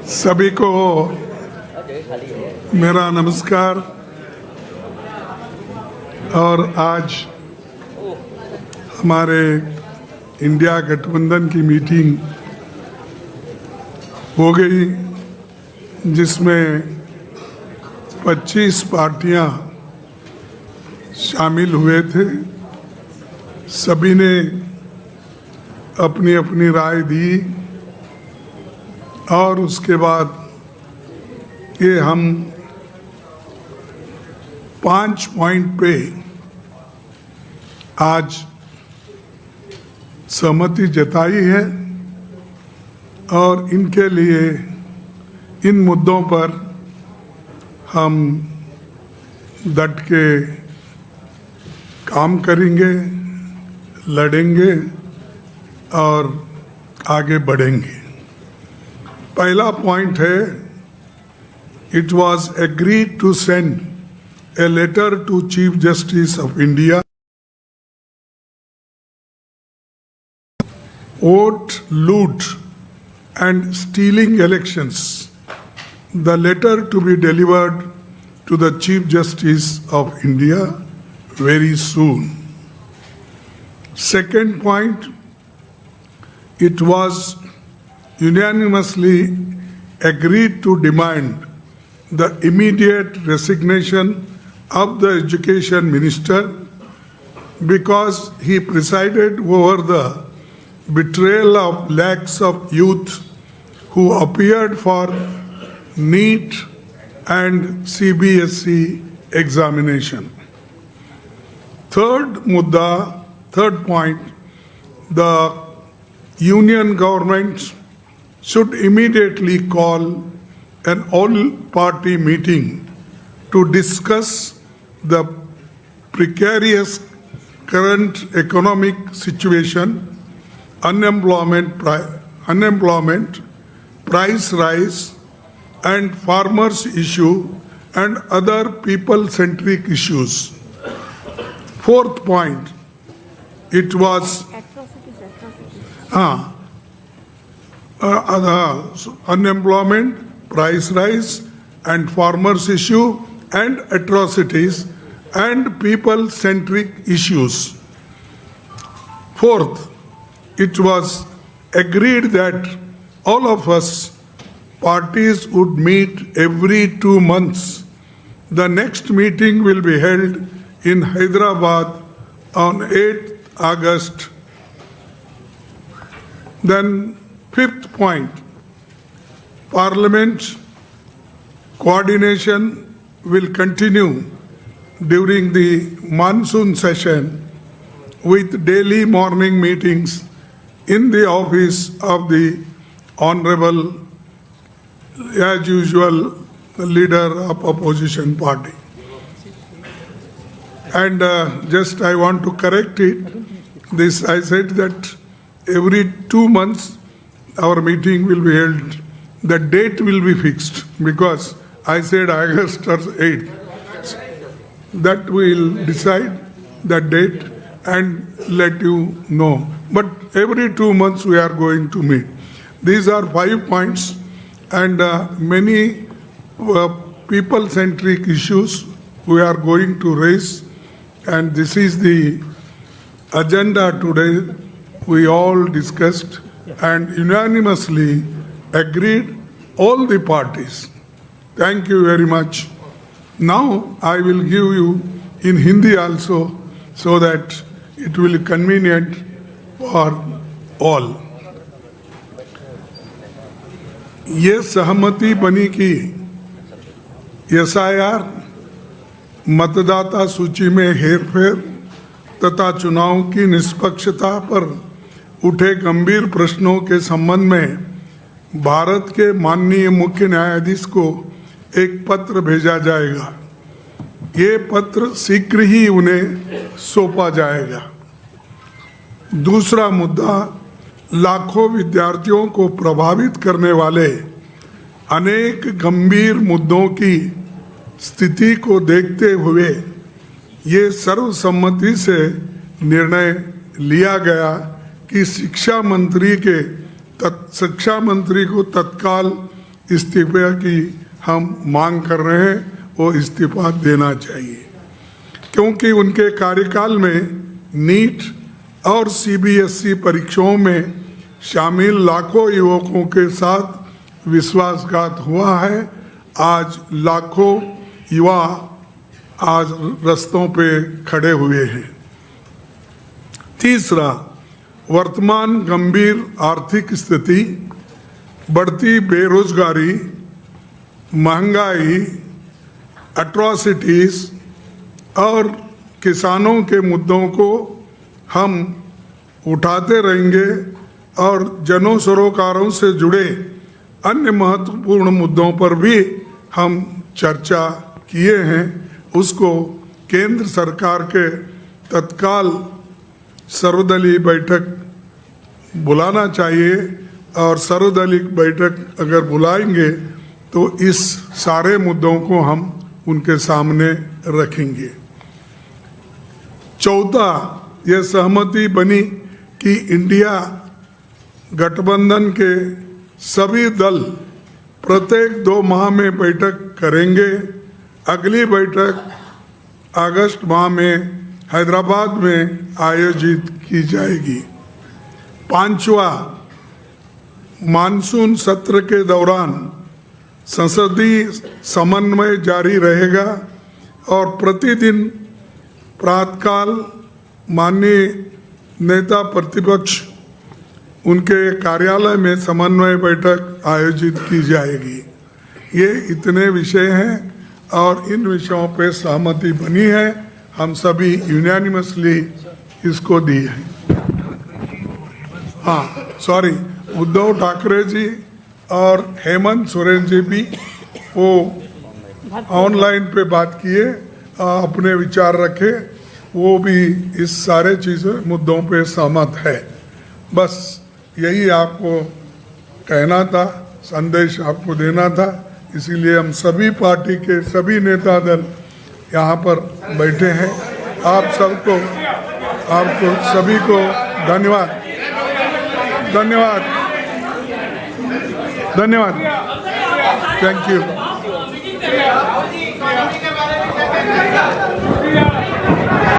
सभी को मेरा नमस्कार। और आज हमारे इंडिया गठबंधन की मीटिंग हो गई, जिसमें 25 पार्टियां शामिल हुए थे। सभी ने अपनी अपनी राय दी और उसके बाद ये हम 5 पॉइंट पे आज सहमति जताई है और इनके लिए इन मुद्दों पर हम डट के काम करेंगे, लड़ेंगे और आगे बढ़ेंगे। पहला पॉइंट है, it was agreed to send a letter to Chief Justice of India. Vote, loot and stealing elections. The letter to be delivered to the Chief Justice of India very soon. Second point, it was unanimously agreed to demand the immediate resignation of the Education Minister because he presided over the betrayal of lakhs of youth who appeared for NEET and CBSE examination. Third point, the Union government should immediately call an all-party meeting to discuss the precarious current economic situation, unemployment, price rise, and farmers' issue and other people-centric issues. Fourth point, it was unemployment, price rise, and farmers' issue and atrocities and people-centric issues. Fourth, it was agreed that all of us parties would meet every 2 months. The next meeting will be held in Hyderabad on 8th August. Then fifth point, Parliament coordination will continue during the monsoon session with daily morning meetings in the office of the Honorable, as usual, leader of opposition party. And just I want to correct it. This I said that every 2 months our meeting will be held. The date will be fixed because I said August 8th. That we will decide the date and let you know. But every 2 months we are going to meet. These are 5 points and many people-centric issues we are going to raise. And this is the agenda today. We all discussed and unanimously agreed, all the parties. Thank you very much. Now I will give you in Hindi also so that it will be convenient for all. ये सहमति बनी कि SIR, मतदाता सूची में हेरफेर तथा चुनाव की निष्पक्षता पर उठे गंभीर प्रश्नों के संबंध में भारत के माननीय मुख्य न्यायाधीश को एक पत्र भेजा जाएगा। ये पत्र शीघ्र ही उन्हें सौंपा जाएगा। दूसरा मुद्दा, लाखों विद्यार्थियों को प्रभावित करने वाले अनेक गंभीर मुद्दों की स्थिति को देखते हुए ये सर्वसम्मति से निर्णय लिया गया कि शिक्षा मंत्री को तत्काल इस्तीफे की हम मांग कर रहे हैं, वो इस्तीफा देना चाहिए, क्योंकि उनके कार्यकाल में नीट और सीबीएसई परीक्षाओं में शामिल लाखों युवकों के साथ विश्वासघात हुआ है। आज लाखों युवा आज रास्तों पे खड़े हुए हैं। तीसरा, वर्तमान गंभीर आर्थिक स्थिति, बढ़ती बेरोजगारी, महंगाई, एट्रॉसिटीज और किसानों के मुद्दों को हम उठाते रहेंगे और जन सरोकारों से जुड़े अन्य महत्वपूर्ण मुद्दों पर भी हम चर्चा किए हैं। उसको केंद्र सरकार के तत्काल सर्वदलीय बैठक बुलाना चाहिए और सर्वदलीय बैठक अगर बुलाएंगे तो इस सारे मुद्दों को हम उनके सामने रखेंगे। चौथा, यह सहमति बनी कि इंडिया गठबंधन के सभी दल प्रत्येक 2 माह में बैठक करेंगे। अगली बैठक अगस्त माह में हैदराबाद में आयोजित की जाएगी। पांचवा, मानसून सत्र के दौरान संसदीय समन्वय जारी रहेगा और प्रतिदिन प्रातःकाल माननीय नेता प्रतिपक्ष उनके कार्यालय में समन्वय बैठक आयोजित की जाएगी। ये इतने विषय हैं और इन विषयों पे सहमति बनी है। हम सभी यूनानिमसली इसको दी है। हाँ, सॉरी, उद्धव ठाकरे जी और हेमंत सोरेन जी भी वो ऑनलाइन पे बात किए, अपने विचार रखे, वो भी इस सारे चीज़ों मुद्दों पे सहमत है। बस यही आपको कहना था, संदेश आपको देना था। इसीलिए हम सभी पार्टी के सभी नेता दल यहाँ पर बैठे हैं। आपको सभी को धन्यवाद। Thank you.